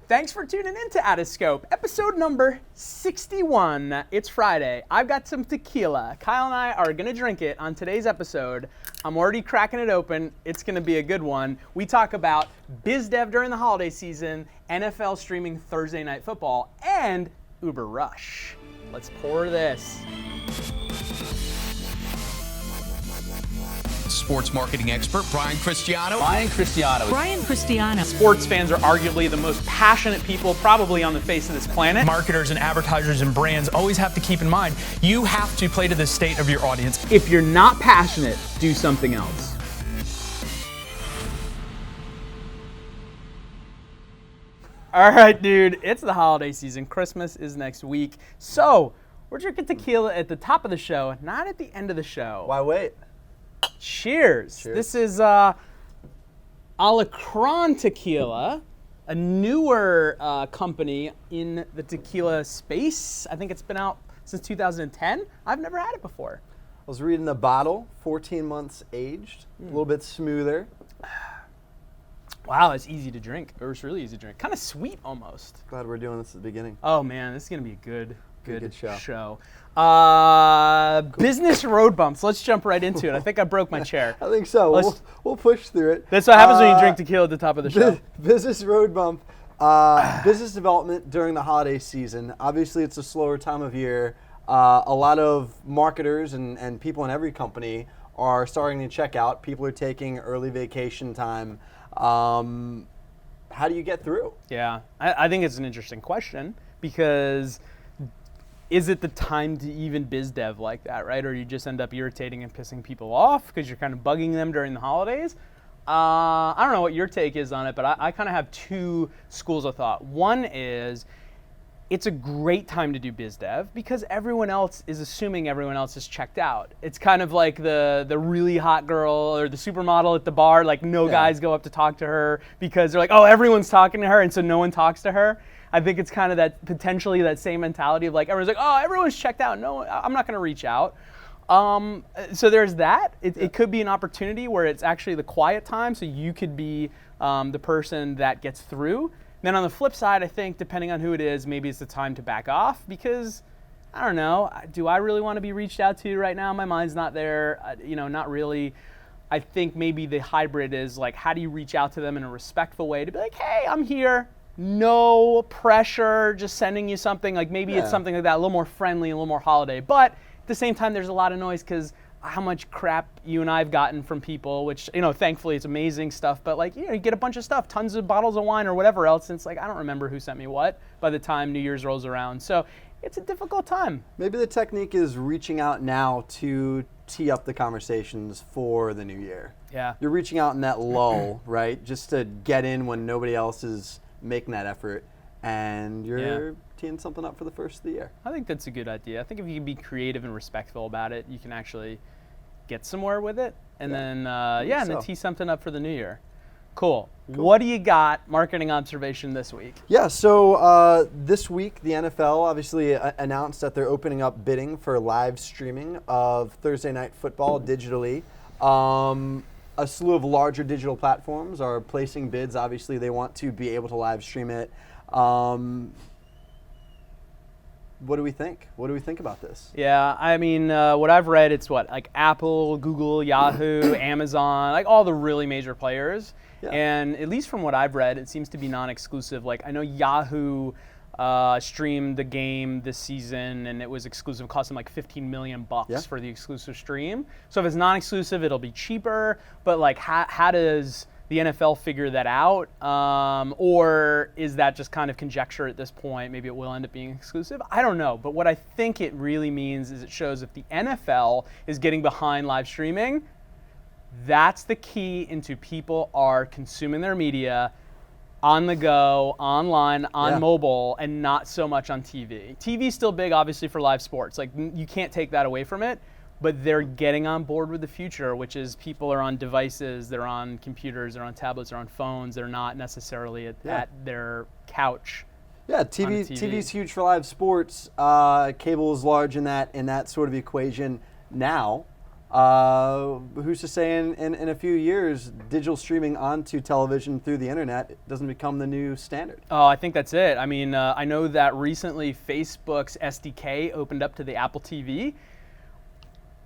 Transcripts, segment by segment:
Thanks for tuning in to Addiscope, episode number 61. It's Friday. I've got some tequila. Kyle and I are going to drink it on today's episode. I'm already cracking it open. It's going to be a good one. We talk about Biz Dev during the holiday season, NFL streaming Thursday Night Football, and Uber Rush. Let's pour this. Sports marketing expert Brian Cristiano. Brian Cristiano. Sports fans are arguably the most passionate people probably on the face of this planet. Marketers and advertisers and brands always have to keep in mind, you have to play to the state of your audience. If you're not passionate, do something else. All right, dude, it's the holiday season. Christmas is next week. So we're drinking tequila at the top of the show, not at the end of the show. Why wait? Cheers. This is Alacron Tequila, a newer company in the tequila space. I think it's been out since 2010. I've never had it before. I was reading the bottle, 14 months aged, a little bit smoother. Wow, it's easy to drink. It's really easy to drink. Kind of sweet almost. Glad we're doing this at the beginning. Oh man, this is going to be a good show. Business road bumps. Let's jump right into it. I think I broke my chair. I think so. We'll push through it. That's what happens when you drink tequila at the top of the show. Business road bump. Business development during the holiday season. Obviously, it's a slower time of year. A lot of marketers and people in every company are starting to check out. People are taking early vacation time. How do you get through? Yeah, I think it's an interesting question because is it the time to even biz dev like that, right? Or you just end up irritating and pissing people off because you're kind of bugging them during the holidays? I don't know what your take is on it, but I kind of have two schools of thought. One is it's a great time to do biz dev because everyone else is assuming everyone else is checked out. It's kind of like the really hot girl or the supermodel at the bar, like guys go up to talk to her because they're like, oh, everyone's talking to her, and so no one talks to her. I think it's kind of that potentially that same mentality of like everyone's like, oh, everyone's checked out. No, I'm not going to reach out. So there's that. It could be an opportunity where it's actually the quiet time, so you could be the person that gets through. Then on the flip side, I think depending on who it is, maybe it's the time to back off because I don't know. Do I really want to be reached out to right now? My mind's not there. Not really. I think maybe the hybrid is like, how do you reach out to them in a respectful way to be like, hey, I'm here. No pressure, just sending you something. Like maybe it's something like that, a little more friendly, a little more holiday. But at the same time, there's a lot of noise because how much crap you and I have gotten from people, which, thankfully it's amazing stuff. But like, you get a bunch of stuff, tons of bottles of wine or whatever else. And it's like, I don't remember who sent me what by the time New Year's rolls around. So it's a difficult time. Maybe the technique is reaching out now to tee up the conversations for the new year. Yeah. You're reaching out in that lull, right? Just to get in when nobody else is making that effort, and you're teeing something up for the first of the year. I think that's a good idea. I think if you can be creative and respectful about it, you can actually get somewhere with it, and then tee something up for the new year. Cool. What do you got marketing observation this week? Yeah, so this week the NFL obviously announced that they're opening up bidding for live streaming of Thursday Night Football digitally. A slew of larger digital platforms are placing bids. Obviously, they want to be able to live stream it. What do we think? What do we think about this? Yeah, I mean, what I've read, it's like Apple, Google, Yahoo, Amazon, like all the really major players. Yeah. And at least from what I've read, it seems to be non-exclusive. Like I know Yahoo streamed the game this season, and it was exclusive. It cost them like $15 million for the exclusive stream. So if it's non-exclusive, it'll be cheaper. But like, how does the NFL figure that out? Or is that just kind of conjecture at this point? Maybe it will end up being exclusive. I don't know. But what I think it really means is it shows if the NFL is getting behind live streaming, that's the key into people are consuming their media on the go, online, on mobile, and not so much on TV. TV's still big, obviously, for live sports. Like, you can't take that away from it, but they're getting on board with the future, which is people are on devices, they're on computers, they're on tablets, they're on phones, they're not necessarily at their couch. Yeah, TV's huge for live sports. Cable is large in that sort of equation now. Who's to say in a few years, digital streaming onto television through the internet doesn't become the new standard? Oh, I think that's it. I mean, I know that recently Facebook's SDK opened up to the Apple TV.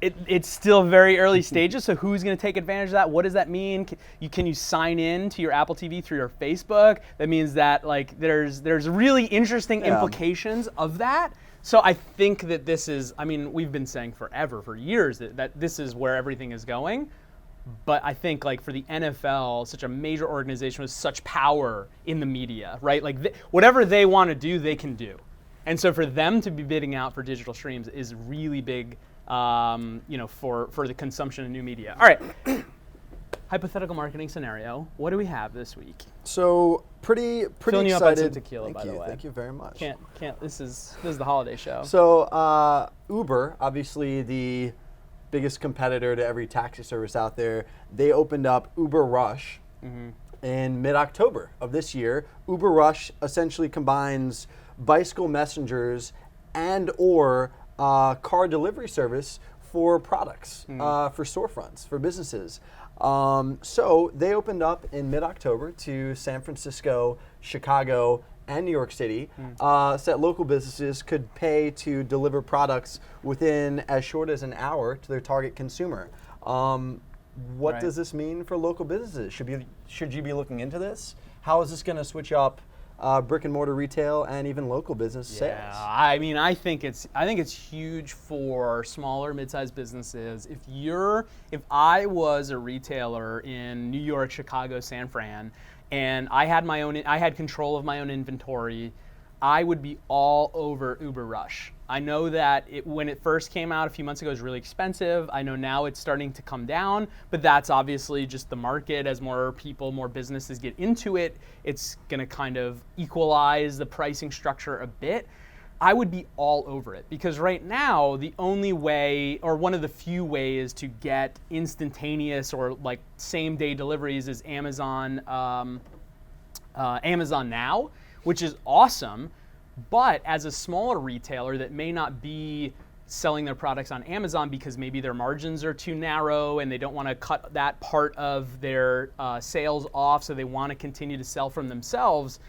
It's still very early stages, so who's going to take advantage of that? What does that mean? Can you sign in to your Apple TV through your Facebook? That means that like there's really interesting implications of that. So I think that this is, I mean, we've been saying forever, for years, that this is where everything is going. But I think like for the NFL, such a major organization with such power in the media, right? Like whatever they want to do, they can do. And so for them to be bidding out for digital streams is really big, for the consumption of new media. All right. Hypothetical marketing scenario. What do we have this week? So pretty Filling you excited. up on some tequila, by the way. Thank you very much. Can't. This is the holiday show. So Uber, obviously the biggest competitor to every taxi service out there, they opened up Uber Rush in mid-October of this year. Uber Rush essentially combines bicycle messengers and or car delivery service for products, for storefronts, for businesses. So they opened up in mid-October to San Francisco, Chicago, and New York City, so that local businesses could pay to deliver products within as short as an hour to their target consumer. What does this mean for local businesses? Should you be looking into this? How is this going to switch up brick and mortar retail and even local business sales? I mean, I think it's huge for smaller, mid-sized businesses. If I was a retailer in New York, Chicago, San Fran, and I had control of my own inventory, I would be all over Uber Rush. I know that when it first came out a few months ago, it was really expensive. I know now it's starting to come down, but that's obviously just the market. As more people, more businesses get into it, it's going to kind of equalize the pricing structure a bit. I would be all over it because right now the only way, or one of the few ways to get instantaneous or like same day deliveries is Amazon Now, which is awesome. But as a smaller retailer that may not be selling their products on Amazon because maybe their margins are too narrow and they don't want to cut that part of their sales off, so they want to continue to sell from themselves,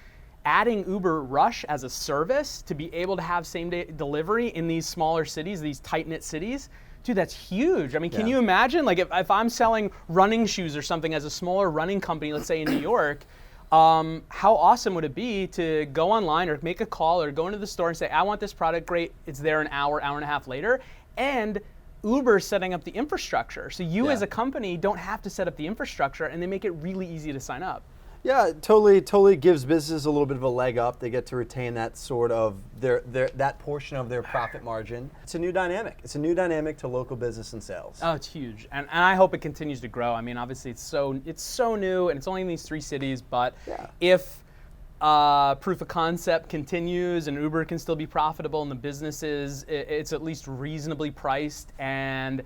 adding Uber Rush as a service to be able to have same-day delivery in these smaller cities, these tight-knit cities, dude, that's huge. I mean, can you imagine? Like if I'm selling running shoes or something as a smaller running company, let's say in New York, how awesome would it be to go online or make a call or go into the store and say, I want this product, great, it's there an hour and a half later, and Uber's setting up the infrastructure. So you as a company don't have to set up the infrastructure, and they make it really easy to sign up. Yeah, it totally gives businesses a little bit of a leg up. They get to retain that sort of that portion of their profit margin. It's a new dynamic. It's a new dynamic to local business and sales. Oh, it's huge, and I hope it continues to grow. I mean, obviously it's so new, and it's only in these 3 cities. But if proof of concept continues and Uber can still be profitable, and the businesses it's at least reasonably priced, and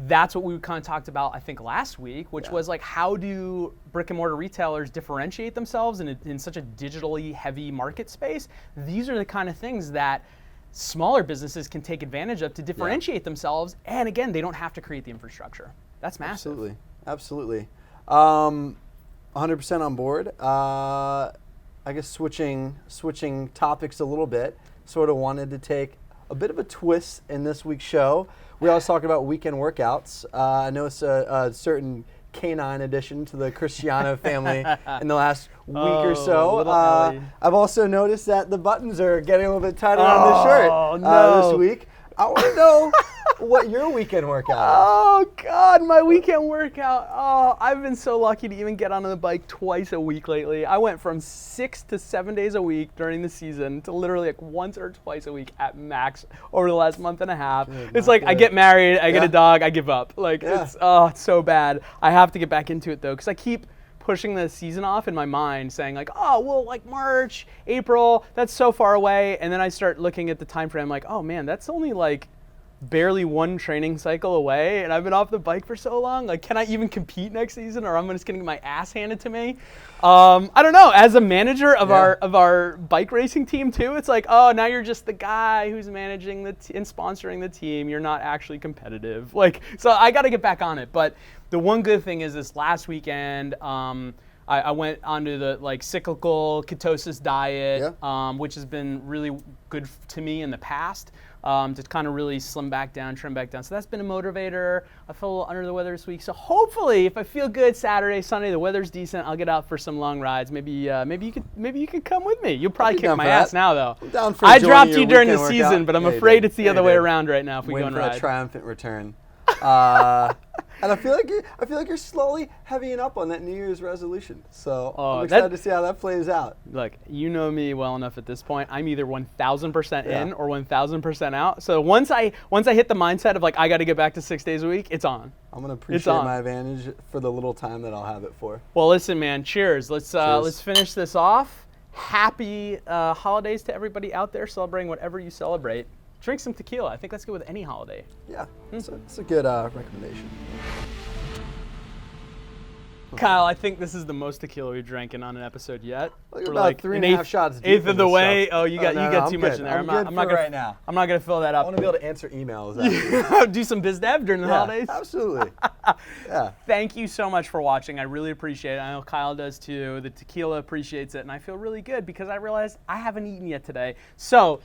that's what we kind of talked about, I think, last week, which was like, how do brick and mortar retailers differentiate themselves in such a digitally heavy market space? These are the kind of things that smaller businesses can take advantage of to differentiate themselves. And again, they don't have to create the infrastructure. That's massive. Absolutely. 100% on board. I guess switching topics a little bit, sort of wanted to take a bit of a twist in this week's show. We always talk about weekend workouts. I know it's a certain canine addition to the Cristiano family in the last week or so. I've also noticed that the buttons are getting a little bit tighter on the shirt this week. I want to know what your weekend workout is. Oh, God, my weekend workout. Oh, I've been so lucky to even get on the bike twice a week lately. I went from 6 to 7 days a week during the season to literally like once or twice a week at max over the last month and a half. It's like I get married, I get a dog, I give up. Like, it's so bad. I have to get back into it, though, because I keep pushing the season off in my mind, saying like, oh, well, like March, April, that's so far away. And then I start looking at the time frame like, oh man, that's only like barely one training cycle away, and I've been off the bike for so long. Like, can I even compete next season, or I'm just gonna get my ass handed to me? I don't know. As a manager of our bike racing team too, it's like, oh, now you're just the guy who's managing and sponsoring the team. You're not actually competitive. Like, so I got to get back on it. But the one good thing is this last weekend, I went onto the cyclical ketosis diet, which has been really good to me in the past. To kind of really slim back down, trim back down. So that's been a motivator. I feel a little under the weather this week. So hopefully, if I feel good Saturday, Sunday, the weather's decent, I'll get out for some long rides. Maybe you could come with me. You'll probably kick my ass now, though. I'm down for I dropped you during the weekend season, workout. but I'm Yeah, you afraid did. it's the Yeah, other you way did. around right now if we go and for a ride. triumphant return. And I feel like you're slowly heavying up on that New Year's resolution. So I'm excited to see how that plays out. Look, you know me well enough at this point. I'm either 1,000% in or 1,000% out. So once I hit the mindset of I got to get back to 6 days a week, it's on. I'm gonna appreciate my advantage for the little time that I'll have it for. Well, listen, man. Cheers. Let's finish this off. Happy holidays to everybody out there celebrating whatever you celebrate. Drink some tequila. I think that's good with any holiday. Yeah, it's a good recommendation. Kyle, I think this is the most tequila we've drank on an episode yet. We're about 3.5 shots deep Eighth in of the this way. stuff. Oh, you got too much in there. I'm not gonna, right now. I'm not gonna fill that I up. want to be able to answer emails. After. Do some biz dev during the holidays. Absolutely. Yeah. Thank you so much for watching. I really appreciate it. I know Kyle does too. The tequila appreciates it, and I feel really good because I realized I haven't eaten yet today. So,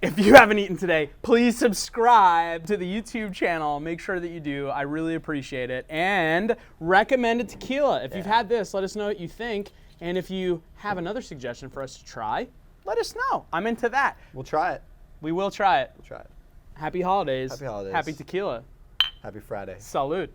if you haven't eaten today, please subscribe to the YouTube channel. Make sure that you do. I really appreciate it. And recommend a tequila. If you've had this, let us know what you think. And if you have another suggestion for us to try, let us know. I'm into that. We'll try it. We will try it. We'll try it. Happy holidays. Happy holidays. Happy tequila. Happy Friday. Salud.